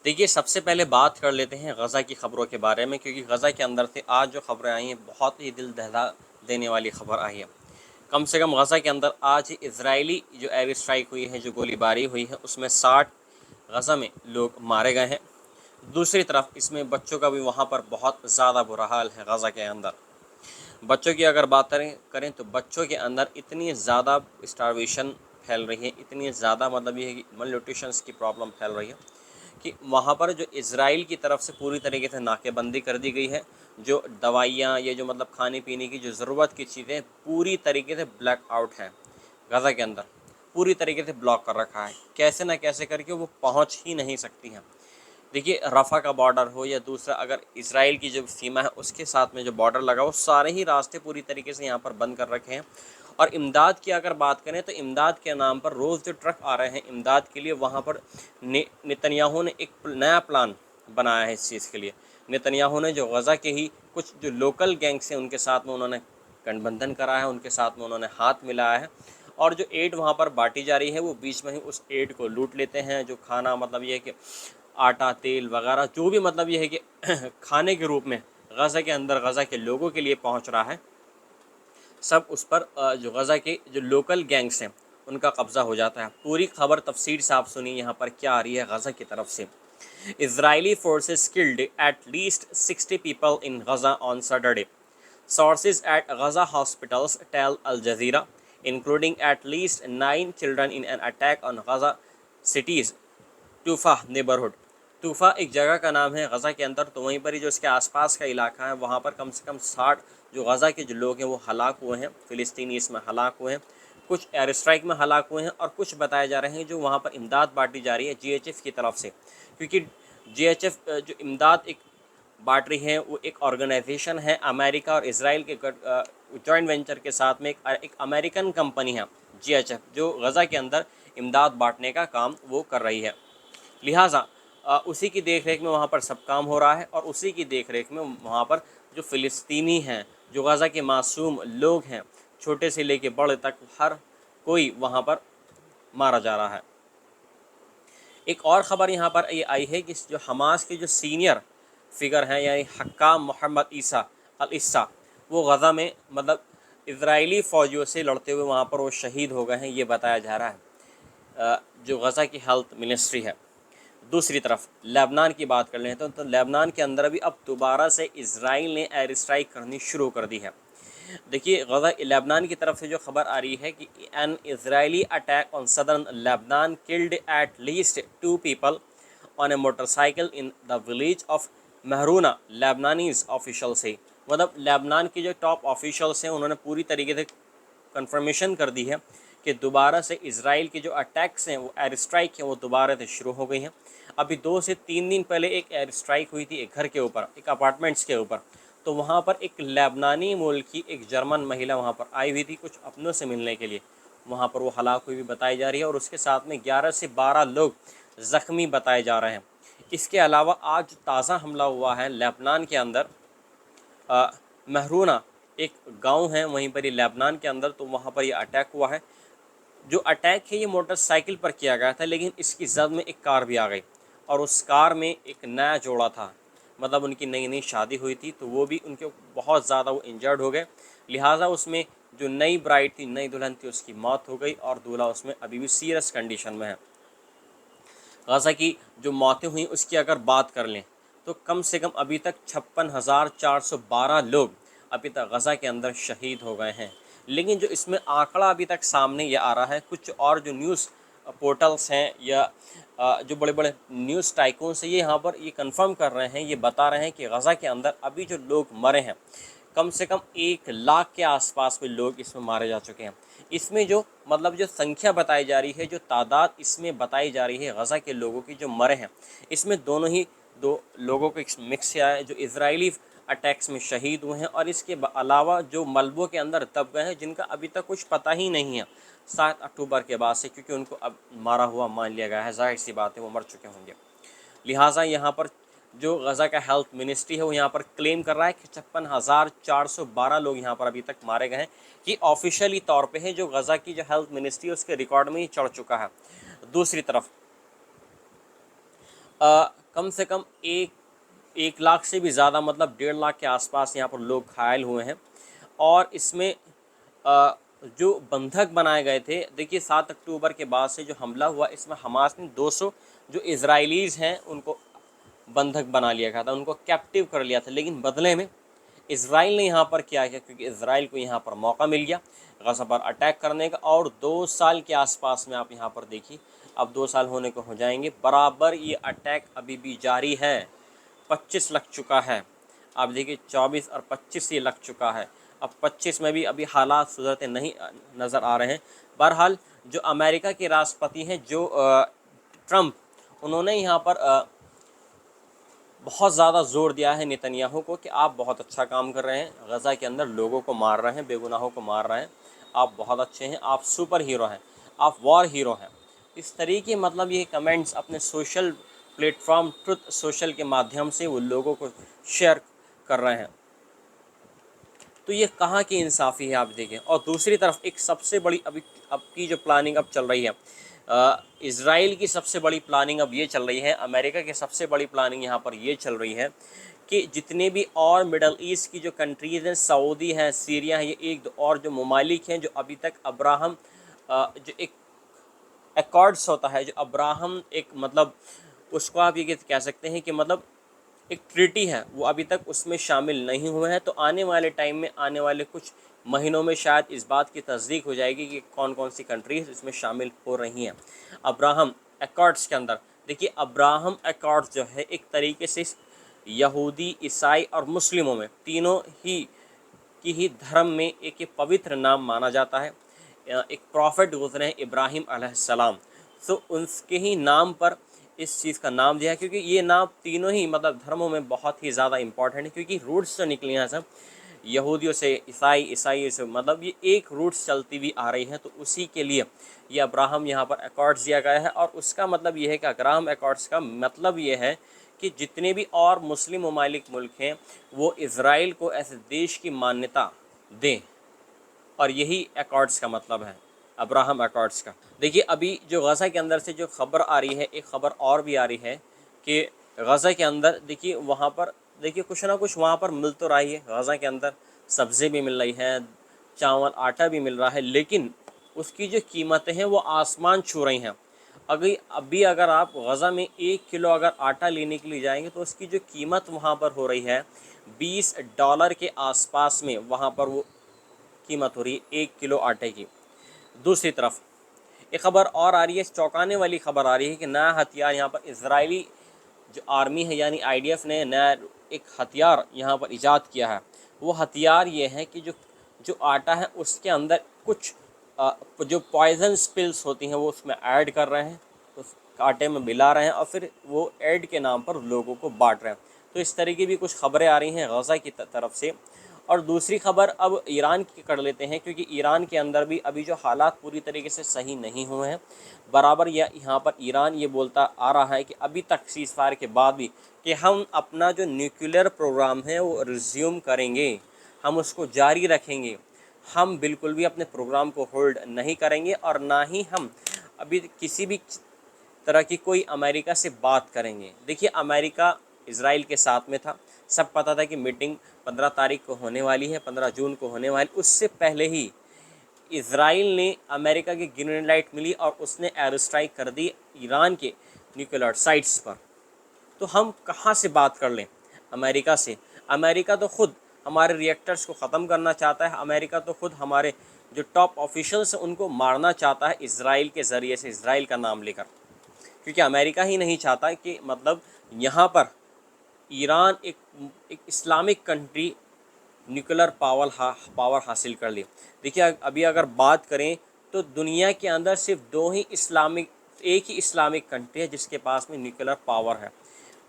देखिए, सबसे पहले बात कर लेते हैं गज़ा की ख़बरों के बारे में, क्योंकि गज़ा के अंदर से आज जो ख़बरें आई हैं बहुत ही दिल दहला देने वाली ख़बर आई है। कम से कम गज़ा के अंदर आज इज़राइली जो एयर स्ट्राइक हुई है, जो गोलीबारी हुई है, उसमें 60 गज़ा में लोग मारे गए हैं। दूसरी तरफ इसमें बच्चों का भी वहाँ पर बहुत ज़्यादा बुरा हाल है। गज़ा के अंदर बच्चों की अगर बात करें करें तो बच्चों के अंदर इतनी ज़्यादा स्टारवेशन फैल रही है, इतनी ज़्यादा मतलब ये है कि मलन्यूट्रिशंस की प्रॉब्लम फैल रही है कि वहाँ पर जो इज़राइल की तरफ से पूरी तरीके से नाकेबंदी कर दी गई है। जो दवाइयाँ, ये जो मतलब खाने पीने की जो ज़रूरत की चीज़ें पूरी तरीके से ब्लैक आउट हैं। गज़ा के अंदर पूरी तरीके से ब्लॉक कर रखा है, कैसे ना कैसे करके वो पहुँच ही नहीं सकती हैं। देखिए, रफ़ा का बॉर्डर हो या दूसरा अगर इसराइल की जो सीमा है उसके साथ में जो बॉर्डर लगा हो, सारे ही रास्ते पूरी तरीके से यहाँ पर बंद कर रखे हैं। और इमदाद की अगर बात करें तो इमदाद के नाम पर रोज़ जो ट्रक आ रहे हैं इमदाद के लिए, वहाँ पर नेतन्याहू ने एक नया प्लान बनाया है इस चीज़ के लिए। नेतन्याहू ने जो गज़ा के ही कुछ जो लोकल गैंग्स हैं उनके साथ में उन्होंने गठबंधन करा है, उनके साथ में उन्होंने हाथ मिलाया है। और जो एड वहाँ पर बांटी जा रही है वो बीच में ही उस एड को लूट लेते हैं। जो खाना मतलब ये है कि आटा, तेल वगैरह जो भी मतलब ये है कि खाने के रूप में गज़ा के अंदर गज़ा के लोगों के लिए पहुंच रहा है, सब उस पर जो गज़ा के जो लोकल गैंग्स हैं उनका कब्ज़ा हो जाता है। पूरी खबर तफसीर से आप सुनिए यहाँ पर क्या आ रही है गज़ा की तरफ से। Israeli forces killed at least 60 people in Gaza on Saturday. Sources at Gaza hospitals tell Al Jazeera, including at least 9 children in an attack on Gaza city's Tuffah neighbourhood. Tuffah एक जगह का नाम है गज़ा के अंदर, तो वहीं पर ही जो इसके आसपास का इलाका है वहाँ पर कम से कम 60 जो गज़ा के जो लोग हैं वो हलाक हुए हैं, फ़िलिस्तीनी इसमें हलाक हुए हैं। कुछ एयर स्ट्राइक में हलाक हुए हैं और कुछ बताए जा रहे हैं जो वहाँ पर इमदाद बांटी जा रही है जीएचएफ की तरफ से, क्योंकि जीएचएफ जो इमदाद एक बांट रही है वो एक ऑर्गेनाइजेशन है अमेरिका और इसराइल के जॉइंट वेंचर के साथ में एक अमेरिकन कंपनी है जीएचएफ, जो गज़ा के अंदर इमदाद बांटने का काम वो कर रही है। लिहाजा उसी की देख रेख में वहाँ पर सब काम हो रहा है और उसी की देख रेख में वहाँ पर जो फ़िलिस्तीनी हैं, जो गज़ा के मासूम लोग हैं, छोटे से लेके बड़े तक हर कोई वहाँ पर मारा जा रहा है। एक और ख़बर यहाँ पर ये आई है कि जो हमास के जो सीनियर फिगर हैं यानी हक्काम मोहम्मद ईसा अल इस्सा, वो गज़ा में मतलब इजरायली फ़ौजियों से लड़ते हुए वहाँ पर वो शहीद हो गए हैं, ये बताया जा रहा है जो गज़ा की हेल्थ मिनिस्ट्री है। दूसरी तरफ लेबनान की बात कर लें तो लेबनान के अंदर अभी अब दोबारा से इसराइल ने एयर स्ट्राइक करनी शुरू कर दी है। देखिए, गज़ा लेबनान की तरफ से जो खबर आ रही है कि an Israeli attack on southern Lebanon killed at least 2 people on a motorcycle in the village of Mahrouna, Lebanese official से। मतलब लेबनान के जो टॉप ऑफिशियल्स हैं उन्होंने पूरी तरीके से कंफर्मेशन कर दी है कि दोबारा से इसराइल के जो अटैक्स हैं वो एयर स्ट्राइक हैं वो दोबारा से शुरू हो गई हैं। अभी 2 से 3 दिन पहले एक एयर स्ट्राइक हुई थी एक घर के ऊपर, एक अपार्टमेंट्स के ऊपर, तो वहाँ पर एक लेबनानी मूल की एक जर्मन महिला वहाँ पर आई हुई थी कुछ अपनों से मिलने के लिए, वहाँ पर वो हलाक हुई भी बताई जा रही है और उसके साथ में 11 से 12 लोग ज़ख्मी बताए जा रहे हैं। इसके अलावा आज ताज़ा हमला हुआ है लेबनान के अंदर, महरूना एक गांव है वहीं पर ही लेबनान के अंदर, तो वहाँ पर ये अटैक हुआ है। जो अटैक है ये मोटरसाइकिल पर किया गया था, लेकिन इसकी जद में एक कार भी आ गई और उस कार में एक नया जोड़ा था, मतलब उनकी नई नई शादी हुई थी, तो वो भी उनके बहुत ज़्यादा वो इंजर्ड हो गए। लिहाजा उसमें जो नई ब्राइड थी, नई दुल्हन थी, उसकी मौत हो गई और दूल्हा उसमें अभी भी सीरियस कंडीशन में है। गज़ा की जो मौतें हुई उसकी अगर बात कर लें तो कम से कम अभी तक 56,412 लोग अभी तक गज़ा के अंदर शहीद हो गए हैं। लेकिन जो इसमें आंकड़ा अभी तक सामने ये आ रहा है, कुछ और जो न्यूज़ पोर्टल्स हैं या जो बड़े बड़े न्यूज़ टाइकून्स हैं, ये यहाँ पर ये कंफर्म कर रहे हैं, ये बता रहे हैं कि गज़ा के अंदर अभी जो लोग मरे हैं कम से कम 1 लाख के आसपास में लोग इसमें मारे जा चुके हैं। इसमें जो मतलब जो संख्या बताई जा रही है, जो तादाद इसमें बताई जा रही है गज़ा के लोगों की जो मरे हैं, इसमें दोनों ही दो लोगों को मिक्स से आया है, जो इजरायली अटैक्स में शहीद हुए हैं और इसके अलावा जो मलबों के अंदर दब गए हैं जिनका अभी तक कुछ पता ही नहीं है 7 अक्टूबर के बाद से, क्योंकि उनको अब मारा हुआ मान लिया गया है, जाहिर सी बात है वो मर चुके होंगे। लिहाजा यहाँ पर जो गज़ा का हेल्थ मिनिस्ट्री है वो यहाँ पर क्लेम कर रहा है कि 56,412 लोग यहाँ पर अभी तक मारे गए हैं। ये ऑफिशियली तौर पे है, जो गज़ा की जो हेल्थ मिनिस्ट्री है उसके रिकॉर्ड में ही चढ़ चुका है। दूसरी तरफ कम से कम एक लाख से भी ज़्यादा, मतलब 1.5 लाख के आसपास यहाँ पर लोग घायल हुए हैं। और इसमें जो बंधक बनाए गए थे, देखिए 7 अक्टूबर के बाद से जो हमला हुआ, इसमें हमास ने 200 जो इजरायलीज़ हैं उनको बंधक बना लिया गया था, उनको कैप्टिव कर लिया था। लेकिन बदले में इसराइल ने यहाँ पर क्या किया, क्योंकि इसराइल को यहाँ पर मौका मिल गया गज़ा पर अटैक करने का, और 2 साल के आसपास में आप यहाँ पर देखिए, अब 2 साल होने को हो जाएंगे, बराबर ये अटैक अभी भी जारी है। 25 लग चुका है, आप देखिए 24 और 25 ये लग चुका है। अब 25 में भी अभी हालात सुधरते नहीं नज़र आ रहे हैं। बहरहाल जो अमेरिका के राष्ट्रपति हैं जो ट्रंप, उन्होंने यहाँ पर बहुत ज़्यादा ज़ोर दिया है नेतन्याहू को कि आप बहुत अच्छा काम कर रहे हैं, गज़ा के अंदर लोगों को मार रहे हैं, बेगुनाहों को मार रहे हैं, आप बहुत अच्छे हैं, आप सुपर हीरो हैं, आप वॉर हीरो हैं। इस तरीके मतलब ये कमेंट्स अपने सोशल प्लेटफॉर्म ट्रुथ सोशल के माध्यम से वो लोगों को शेयर कर रहे हैं। तो ये कहाँ की इंसाफ़ी है आप देखें। और दूसरी तरफ एक सबसे बड़ी अब की जो प्लानिंग अब चल रही है, इज़राइल की सबसे बड़ी प्लानिंग अब ये चल रही है, अमेरिका की सबसे बड़ी प्लानिंग यहाँ पर ये चल रही है कि जितने भी और मिडल ईस्ट की जो कंट्रीज़ हैं, सऊदी हैं, सीरिया है, ये एक दो और जो ममालिक हैं जो अभी तक अब्राहम जो एक एकॉर्ड्स होता है, जो अब्राहम एक मतलब उसको आप ये कह सकते हैं कि मतलब एक ट्रीटी है, वो अभी तक उसमें शामिल नहीं हुए हैं। तो आने वाले टाइम में, आने वाले कुछ महीनों में शायद इस बात की तस्दीक हो जाएगी कि कौन कौन सी कंट्रीज इसमें शामिल हो रही हैं अब्राहम एकॉर्ड्स के अंदर। देखिए अब्राहम एकॉर्ड्स जो है एक तरीके से यहूदी, ईसाई और मुस्लिमों में तीनों ही की ही धर्म में एक पवित्र नाम माना जाता है। एक प्रॉफिट गुजरे हैं इब्राहिम अलैहिस्सलाम, तो उनके ही नाम पर इस चीज़ का नाम दिया है, क्योंकि ये नाम तीनों ही मतलब धर्मों में बहुत ही ज़्यादा इम्पॉर्टेंट है, क्योंकि रूट्स जो निकली हैं सब यहूदियों से, ईसाई से, मतलब ये एक रूट्स चलती हुई आ रही हैं। तो उसी के लिए ये अब्राहम यहाँ पर एकॉर्ड्स दिया गया है। और उसका मतलब ये है कि अब्राहम एकॉर्ड्स का मतलब ये है कि जितने भी और मुस्लिम ममालिक मुल्क हैं वो इज़राइल को ऐसे देश की मान्यता दें, और यही एकॉर्ड्स का मतलब है, अब्राहम एकॉर्ड्स का। देखिए अभी जो गज़ा के अंदर से जो खबर आ रही है, एक ख़बर और भी आ रही है कि गज़ा के अंदर देखिए वहाँ पर देखिए कुछ ना कुछ वहाँ पर मिल तो रही है। गज़ा के अंदर सब्ज़ी भी मिल रही है, चावल आटा भी मिल रहा है, लेकिन उसकी जो कीमतें हैं वो आसमान छू रही हैं। अभी अगर आप गज़ा में 1 किलो अगर आटा लेने के लिए जाएंगे तो उसकी जो कीमत वहाँ पर हो रही है $20 के आसपास में, वहाँ पर वो कीमत हो रही है 1 किलो आटे की। दूसरी तरफ एक ख़बर और आ रही है, चौंकाने वाली ख़बर आ रही है कि नया हथियार यहाँ पर इजरायली जो आर्मी है यानी IDF ने नया एक हथियार यहाँ पर ईजाद किया है। वो हथियार ये है कि जो जो आटा है उसके अंदर कुछ जो पॉइजन स्पिल्स होती हैं वो उसमें ऐड कर रहे हैं, उस आटे में मिला रहे हैं और फिर वो ऐड के नाम पर लोगों को बांट रहे हैं। तो इस तरह की भी कुछ ख़बरें आ रही हैं गज़ा की तरफ से। और दूसरी खबर अब ईरान की कर लेते हैं, क्योंकि ईरान के अंदर भी अभी जो हालात पूरी तरीके से सही नहीं हुए हैं। बराबर यहाँ पर ईरान ये बोलता आ रहा है कि अभी तक सीज़फायर के बाद भी कि हम अपना जो न्यूक्लियर प्रोग्राम है वो रिज्यूम करेंगे, हम उसको जारी रखेंगे, हम बिल्कुल भी अपने प्रोग्राम को होल्ड नहीं करेंगे, और ना ही हम अभी किसी भी तरह की कोई अमेरिका से बात करेंगे। देखिए अमेरिका इसराइल के साथ में था, सब पता था कि मीटिंग 15 तारीख को होने वाली है, 15 जून को होने वाली। उससे पहले ही इसराइल ने अमेरिका की ग्रीन लाइट मिली और उसने एयर स्ट्राइक कर दी ईरान के न्यूक्लियर साइट्स पर। तो हम कहाँ से बात कर लें अमेरिका से? अमेरिका तो खुद हमारे रिएक्टर्स को ख़त्म करना चाहता है, अमेरिका तो खुद हमारे जो टॉप ऑफिशियल्स हैं उनको मारना चाहता है इसराइल के ज़रिए से, इसराइल का नाम लेकर, क्योंकि अमेरिका ही नहीं चाहता कि मतलब यहाँ पर ईरान एक इस्लामिक कंट्री न्यूक्लियर पावर हासिल कर ली। देखिए अभी अगर बात करें तो दुनिया के अंदर सिर्फ एक ही इस्लामिक कंट्री है जिसके पास में न्यूक्लियर पावर है,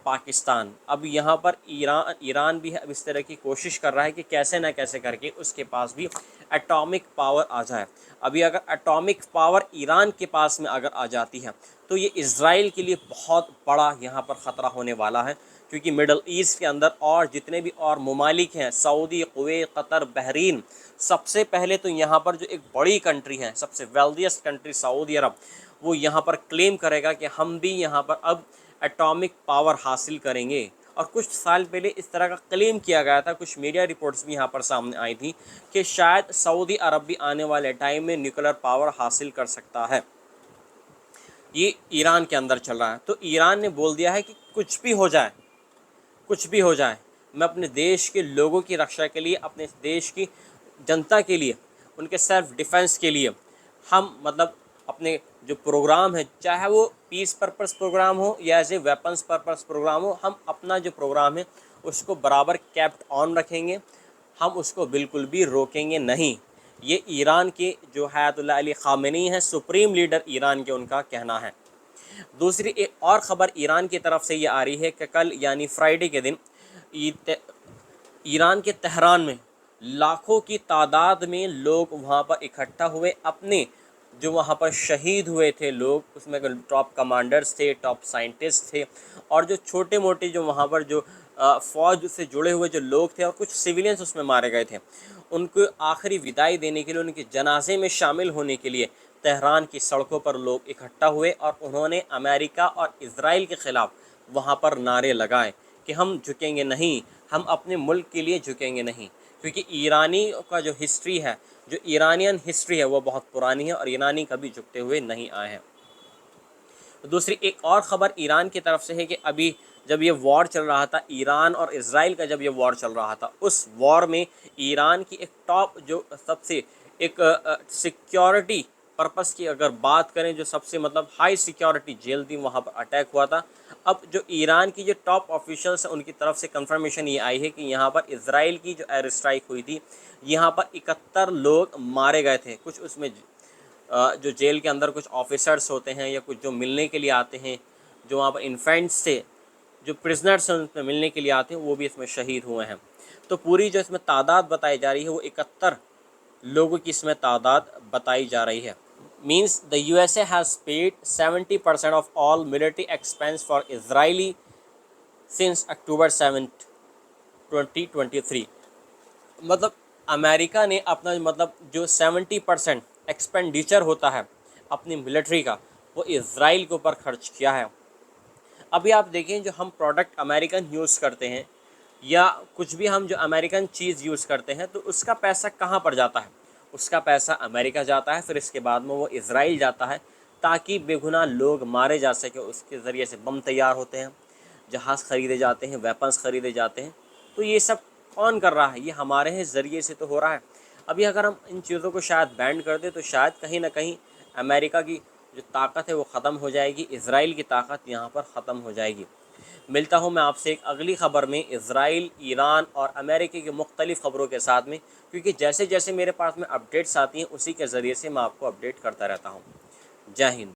पाकिस्तान। अब यहाँ पर ईरान भी है, अब इस तरह की कोशिश कर रहा है कि कैसे ना कैसे करके उसके पास भी एटॉमिक पावर आ जाए। अभी अगर एटॉमिक पावर ईरान के पास में अगर आ जाती है तो ये इज़राइल के लिए बहुत बड़ा यहाँ पर ख़तरा होने वाला है, क्योंकि मिडल ईस्ट के अंदर और जितने भी और ममालिक हैं, सऊदी, कुवैत, कतर, बहरीन, सबसे पहले तो यहाँ पर जो एक बड़ी कंट्री है, सबसे वेल्दियस्ट कंट्री सऊदी अरब, वो यहाँ पर क्लेम करेगा कि हम भी यहाँ पर अब एटॉमिक पावर हासिल करेंगे। और कुछ साल पहले इस तरह का क्लेम किया गया था, कुछ मीडिया रिपोर्ट्स भी यहाँ पर सामने आई थी कि शायद सऊदी अरब भी आने वाले टाइम में न्यूक्लियर पावर हासिल कर सकता है। ये ईरान के अंदर चल रहा है। तो ईरान ने बोल दिया है कि कुछ भी हो जाए, कुछ भी हो जाए, मैं अपने देश के लोगों की रक्षा के लिए, अपने देश की जनता के लिए, उनके सेल्फ डिफेंस के लिए हम मतलब अपने जो प्रोग्राम है, चाहे वो पीस पर्पस प्रोग्राम हो या as a weapons purpose program हो, हम अपना जो प्रोग्राम है उसको बराबर कैप्ट ऑन रखेंगे, हम उसको बिल्कुल भी रोकेंगे नहीं। ये ईरान के जो आयतुल्लाह अली ख़ामेनी हैं, सुप्रीम लीडर ईरान के, उनका कहना है। दूसरी एक और ख़बर ईरान की तरफ से ये आ रही है कि कल यानी फ्राइडे के दिन ईरान के तेहरान में लाखों की तादाद में लोग वहाँ पर इकट्ठा हुए। अपने जो वहाँ पर शहीद हुए थे लोग, उसमें टॉप कमांडर्स थे, टॉप साइंटिस्ट थे, और जो छोटे मोटे जो वहाँ पर जो फ़ौज से जुड़े हुए जो लोग थे और कुछ सिविलियंस उसमें मारे गए थे, उनको आखिरी विदाई देने के लिए, उनके जनाजे में शामिल होने के लिए तेहरान की सड़कों पर लोग इकट्ठा हुए और उन्होंने अमेरिका और इज़राइल के ख़िलाफ़ वहाँ पर नारे लगाए कि हम झुकेंगे नहीं, हम अपने मुल्क के लिए झुकेंगे नहीं। क्योंकि ईरानी का जो हिस्ट्री है, जो ईरानियन हिस्ट्री है, वो बहुत पुरानी है और ईरानी कभी झुकते हुए नहीं आए हैं। दूसरी एक और ख़बर ईरान की तरफ से है कि अभी जब ये वॉर चल रहा था, ईरान और इज़राइल का जब ये वॉर चल रहा था, उस वॉर में ईरान की एक टॉप जो सबसे एक सिक्योरिटी पर्पस की अगर बात करें, जो सबसे मतलब हाई सिक्योरिटी जेल थी, वहाँ पर अटैक हुआ था। अब जो ईरान की जो टॉप ऑफिशियल्स हैं, उनकी तरफ से कंफर्मेशन ये आई है कि यहाँ पर इज़राइल की जो एयर स्ट्राइक हुई थी, यहाँ पर 71 लोग मारे गए थे। कुछ उसमें जो जेल के अंदर कुछ ऑफिसर्स होते हैं या कुछ जो मिलने के लिए आते हैं, जो वहाँ पर इन्फेंट्स थे, जो प्रिजनर्स हैं उनसे मिलने के लिए आते हैं, वो भी इसमें शहीद हुए हैं। तो पूरी जो इसमें तादाद बताई जा रही है, वो 71 लोगों की इसमें तादाद बताई जा रही है। Means the USA has paid 70% of all military expense for Israeli since अक्टूबर 7, 2023। मतलब अमेरिका ने अपना मतलब जो 70% एक्सपेंडिचर होता है अपनी मिलिट्री का, वो इज़राइल के ऊपर खर्च किया है। अभी आप देखें, जो हम प्रोडक्ट अमेरिकन यूज़ करते हैं या कुछ भी हम जो अमेरिकन चीज़ यूज़ करते हैं, तो उसका पैसा कहाँ पर जाता है? उसका पैसा अमेरिका जाता है, फिर इसके बाद में वो इज़राइल जाता है, ताकि बेगुनाह लोग मारे जा सके। उसके ज़रिए से बम तैयार होते हैं, जहाज़ ख़रीदे जाते हैं, वेपन्स ख़रीदे जाते हैं। तो ये सब कौन कर रहा है? ये हमारे ही ज़रिए से तो हो रहा है। अभी अगर हम इन चीज़ों को शायद बैन कर दें, तो शायद कहीं ना कहीं अमेरिका की जो ताकत है वो ख़त्म हो जाएगी, इज़राइल की ताकत यहाँ पर ख़त्म हो जाएगी। मिलता हूँ मैं आपसे एक अगली ख़बर में, इज़राइल, ईरान और अमेरिका की मुख्तलिफ़ ख़बरों के साथ में, क्योंकि जैसे जैसे मेरे पास में अपडेट्स आती हैं, उसी के ज़रिए से मैं आपको अपडेट करता रहता हूँ। जय हिंद।